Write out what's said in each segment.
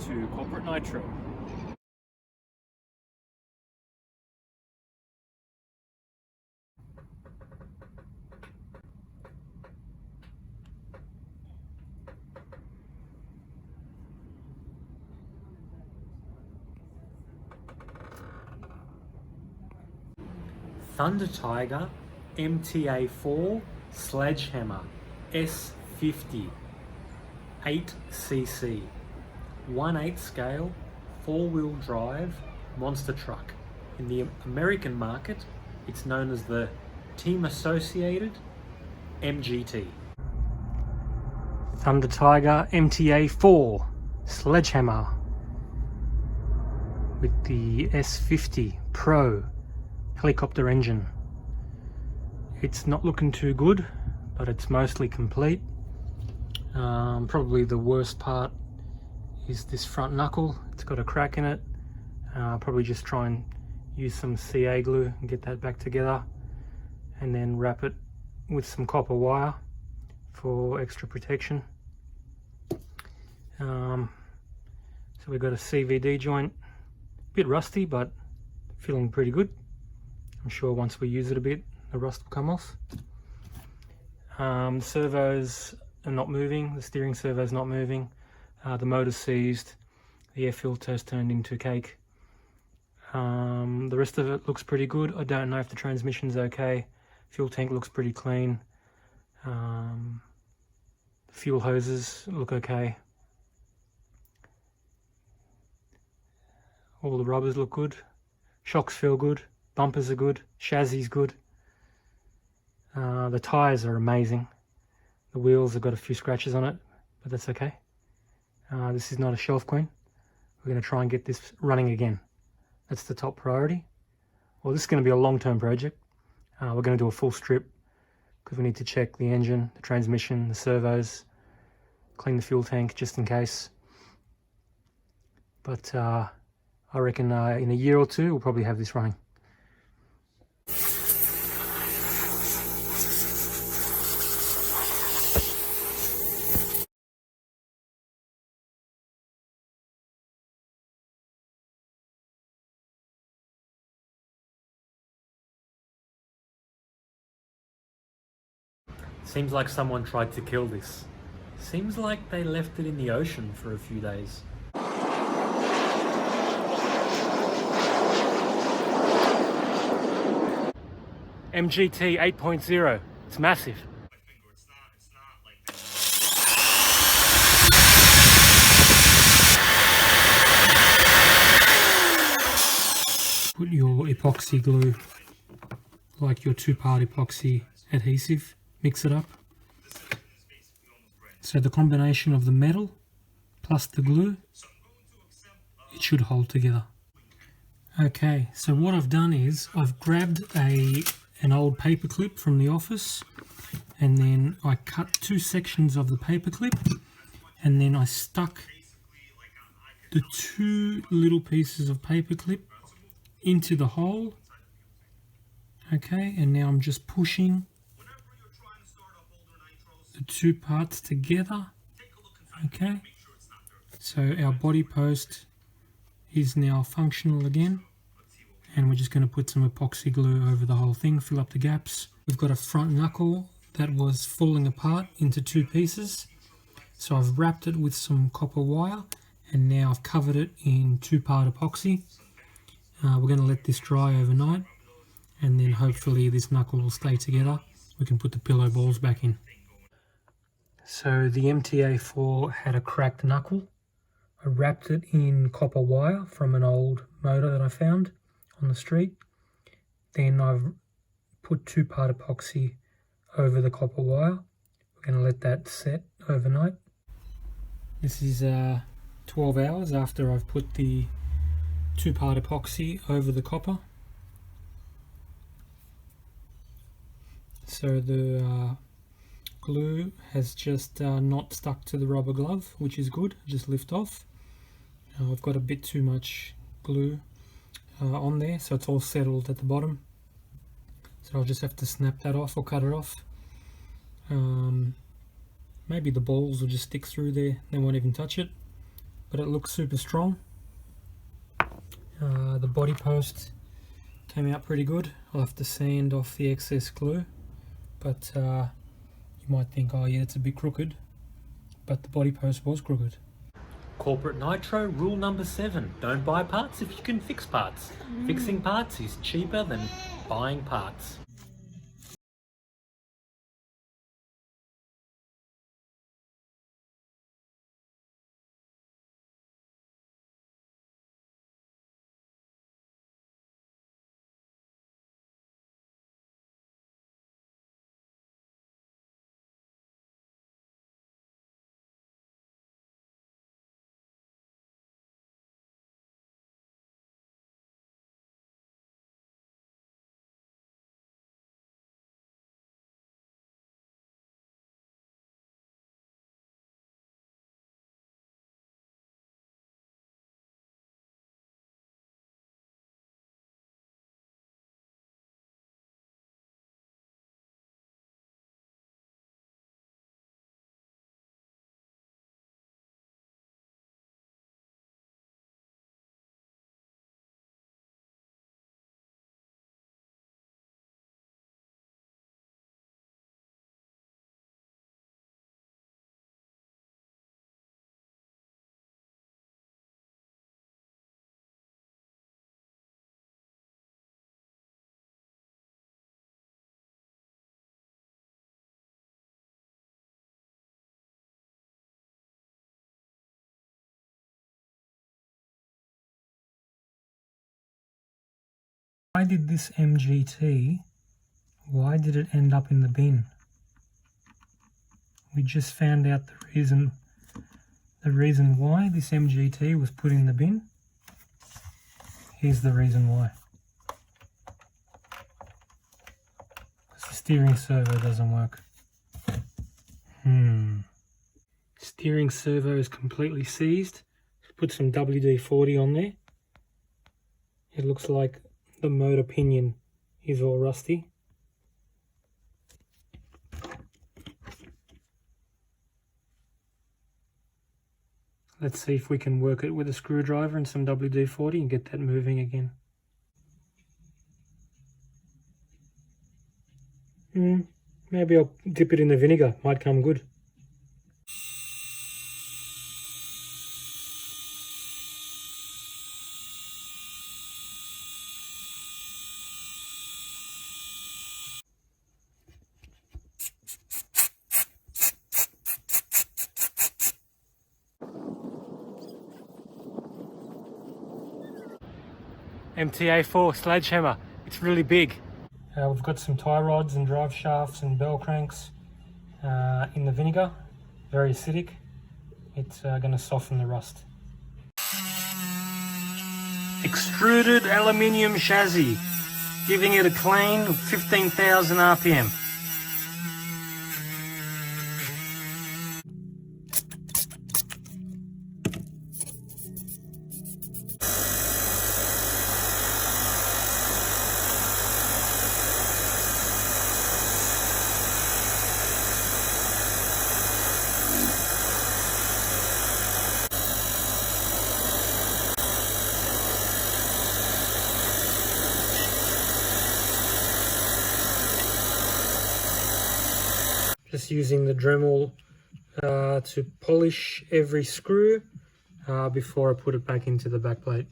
to corporate Nitro. ThunderTiger MTA4 Sledgehammer S50 8cc 1/8 scale 4-wheel drive monster truck. In the American market, it's known as the Team Associated MGT. ThunderTiger MTA4 Sledgehammer with the S50 Pro helicopter engine. It's not looking too good, but it's mostly complete. Probably the worst part is this front knuckle. It's got a crack in it. Probably just try and use some CA glue and get that back together, and then wrap it with some copper wire for extra protection. So we've got a CVD joint, a bit rusty but feeling pretty good. I'm sure once we use it a bit, the rust will come off. Servos are not moving, the steering servo's not moving, the motor's seized, the air filter's turned into cake. The rest of it looks pretty good. I don't know if the transmission's okay. Fuel tank looks pretty clean. The fuel hoses look okay. All the rubbers look good. Shocks feel good. Bumpers are good. Chassis is good. The tyres are amazing. The wheels have got a few scratches on it, but that's okay. This is not a shelf queen. We're going to try and get this running again. That's the top priority. Well, this is going to be a long-term project. We're going to do a full strip because we need to check the engine, the transmission, the servos, clean the fuel tank just in case. But I reckon in a year or two we'll probably have this running. Seems like someone tried to kill this. Seems like they left it in the ocean for a few days. MGT 8.0. It's massive. Put your epoxy glue, like your 2-part epoxy adhesive, mix it up. So the combination of the metal plus the glue, it should hold together. Okay, so what I've done is I've grabbed an old paper clip from the office, and then I cut 2 sections of the paper clip, and then I stuck the 2 little pieces of paper clip into the hole. Okay, and now I'm just pushing the 2 parts together. Okay, so our body post is now functional again, and we're just going to put some epoxy glue over the whole thing, fill up the gaps. We've got a front knuckle that was falling apart into 2 pieces, so I've wrapped it with some copper wire, and now I've covered it in 2-part epoxy. We're going to let this dry overnight, and then hopefully this knuckle will stay together. We can put the pillow balls back in. So the MTA4 had a cracked knuckle. I wrapped it in copper wire from an old motor that I found on the street. Then I've put 2-part epoxy over the copper wire. We're going to let that set overnight. This is 12 hours after I've put the 2-part epoxy over the copper. So the glue has just not stuck to the rubber glove, which is good. Just lift off. I've got a bit too much glue on there, so it's all settled at the bottom. So I'll just have to snap that off or cut it off. Maybe the balls will just stick through there, they won't even touch it. But but it looks super strong. The body post came out pretty good. I'll have to sand off the excess glue, but you might think, oh yeah, it's a bit crooked, but the body post was crooked. Corporate Nitro rule number 7. Don't buy parts if you can fix parts. Fixing parts is cheaper than buying parts. Why did this MGT, why did it end up in the bin? We just found out the reason why this MGT was put in the bin. Here's the reason why. The steering servo doesn't work. Steering servo is completely seized. Put some WD-40 on there. It looks like the motor pinion is all rusty. Let's see if we can work it with a screwdriver and some WD-40 and get that moving again. Maybe I'll dip it in the vinegar, might come good. MTA4 Sledgehammer. It's really big. We've got some tie rods and drive shafts and bell cranks in the vinegar. Very acidic. It's going to soften the rust. Extruded aluminium chassis, giving it a clean 15,000 RPM. Just using the Dremel to polish every screw before I put it back into the backplate.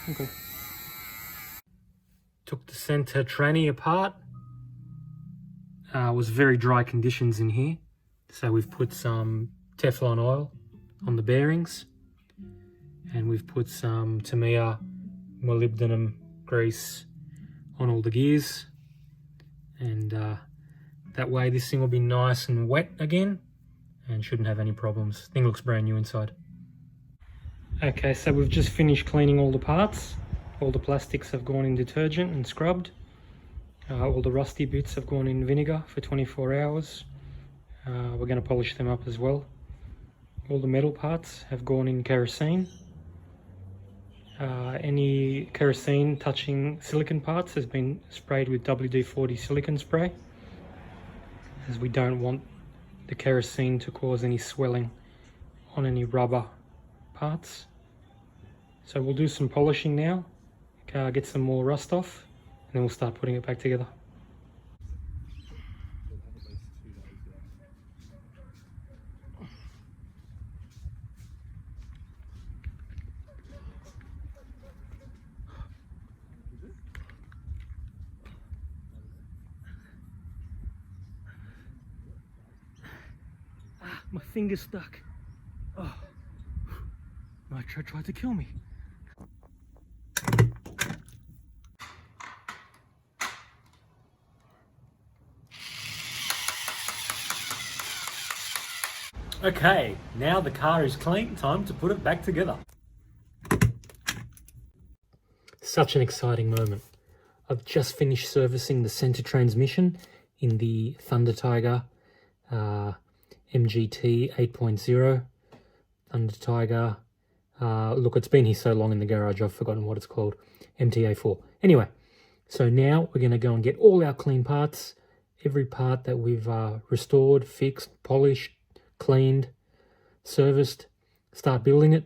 Okay. Took the center tranny apart. was very dry conditions in here. So we've put some Teflon oil on the bearings, and we've put some Tamiya molybdenum grease on all the gears, and that way this thing will be nice and wet again and shouldn't have any problems. Thing looks brand new inside. Okay, so we've just finished cleaning all the parts. All the plastics have gone in detergent and scrubbed. All the rusty bits have gone in vinegar for 24 hours. We're going to polish them up as well. All the metal parts have gone in kerosene. Any kerosene touching silicon parts has been sprayed with WD-40 silicon spray, as we don't want the kerosene to cause any swelling on any rubber parts. So we'll do some polishing now, get some more rust off, and then we'll start putting it back together. My finger's stuck. Oh, Nitro tried to kill me. Okay, now the car is clean, time to put it back together. Such an exciting moment. I've just finished servicing the center transmission in the ThunderTiger MGT 8.0. ThunderTiger, look, it's been here so long in the garage I've forgotten what it's called. MTA4. Anyway, so now we're going to go and get all our clean parts, every part that we've restored, fixed, polished, cleaned, serviced, start building it.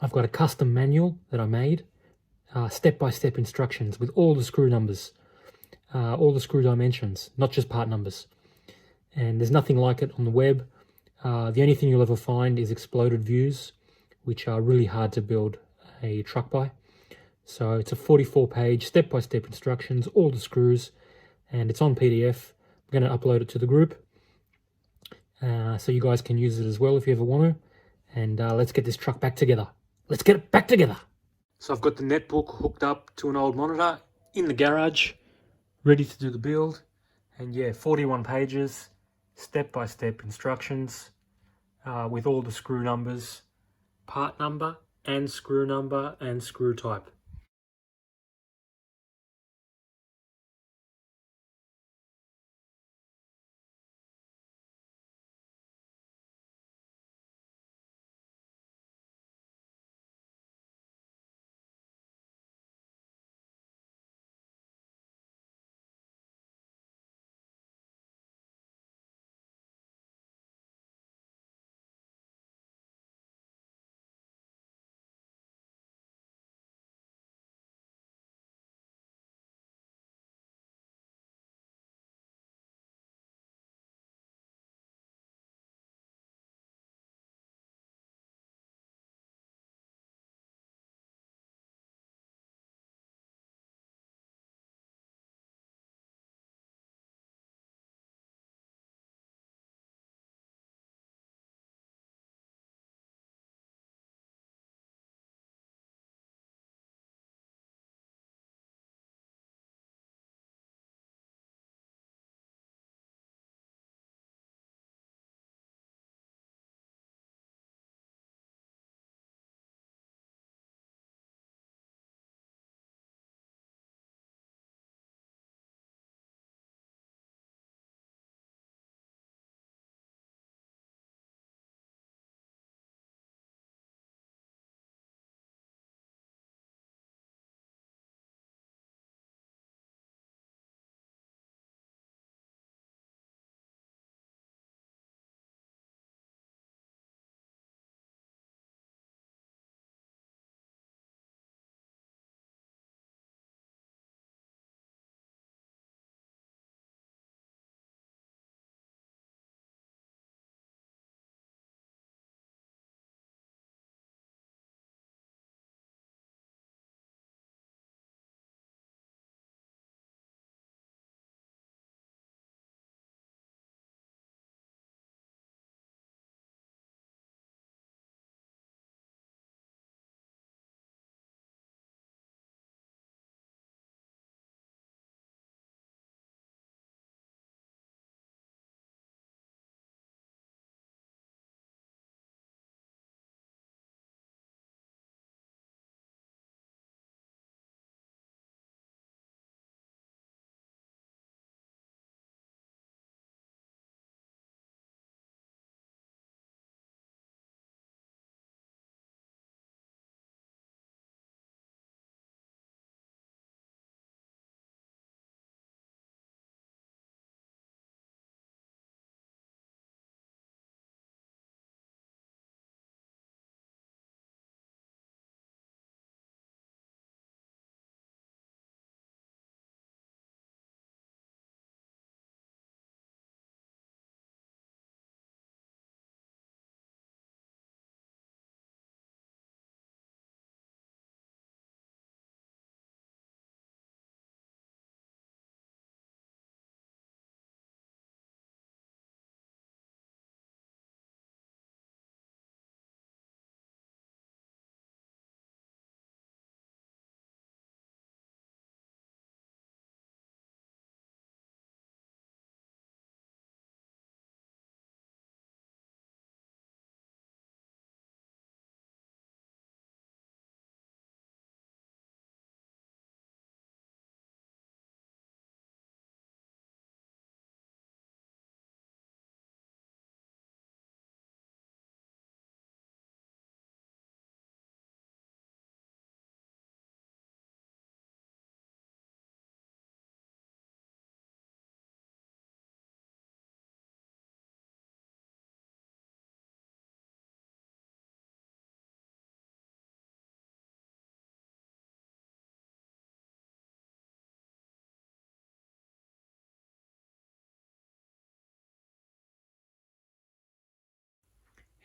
I've got a custom manual that I made, step-by-step instructions with all the screw numbers, all the screw dimensions, not just part numbers. And there's nothing like it on the web. The only thing you'll ever find is exploded views, which are really hard to build a truck by. So it's a 44-page step-by-step instructions, all the screws, and it's on PDF. I'm going to upload it to the group, so you guys can use it as well if you ever want to. And let's get this truck back together. Let's get it back together. So I've got the netbook hooked up to an old monitor in the garage, ready to do the build. And yeah, 41 pages, step-by-step instructions with all the screw numbers, part number and screw type.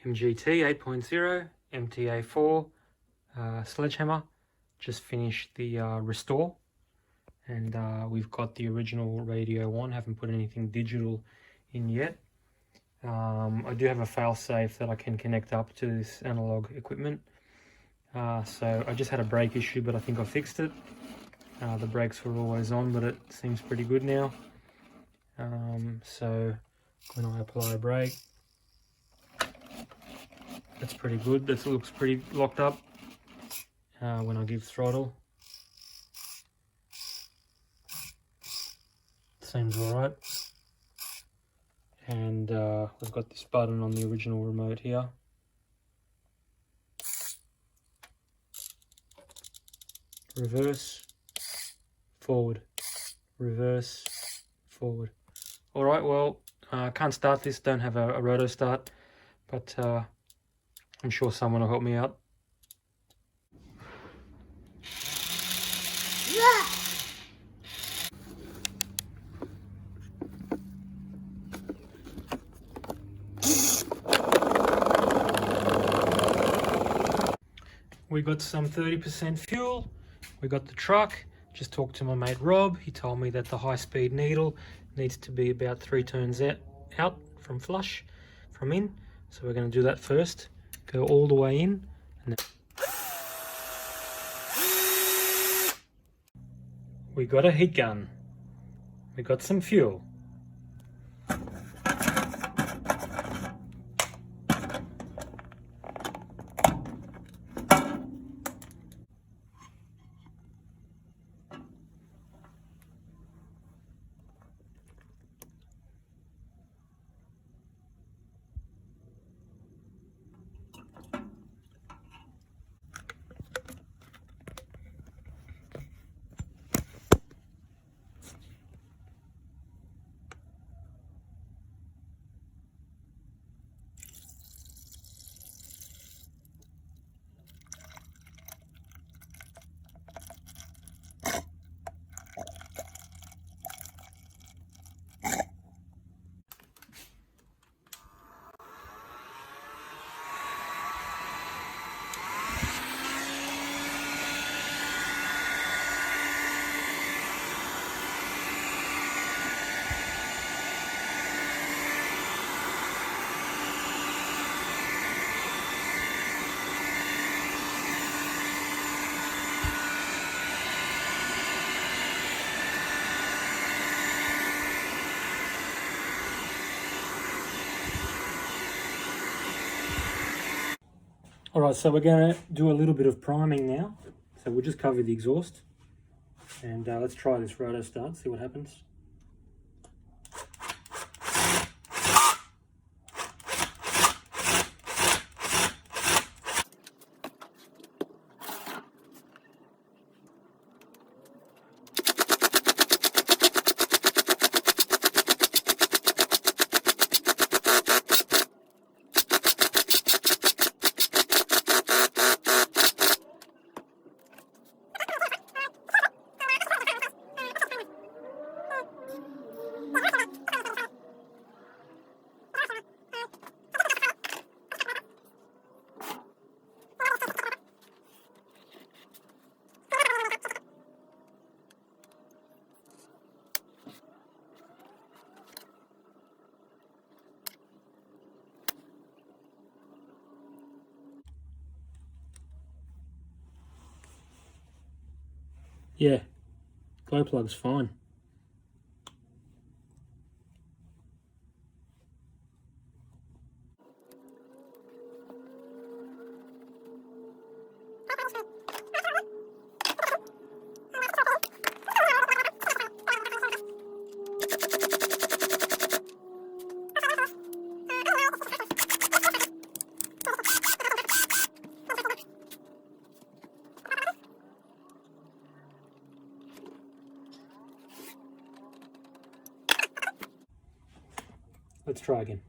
MGT 8.0 MTA4 Sledgehammer. Just finished the restore, and we've got the original radio on. Haven't put anything digital in yet. I do have a fail-safe that I can connect up to this analog equipment. So I just had a brake issue, but I think I fixed it. The brakes were always on, but it seems pretty good now. So when I apply a brake, that's pretty good. This looks pretty locked up. When I give throttle, seems alright. And we've got this button on the original remote here. Reverse, forward, reverse, forward. Alright, well, can't start this, don't have a roto start, but I'm sure someone will help me out. We got some 30% fuel. We got the truck. Just talked to my mate Rob. He told me that the high-speed needle needs to be about 3 turns out from flush, from in. So we're going to do that first. Go all the way in. And then we got a heat gun. We got some fuel. Alright, so we're going to do a little bit of priming now. So we'll just cover the exhaust. And let's try this roto start, see what happens. Yeah, glow plug's fine. Let's try again.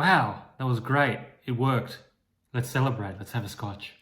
Wow, that was great. It worked. Let's celebrate. Let's have a scotch.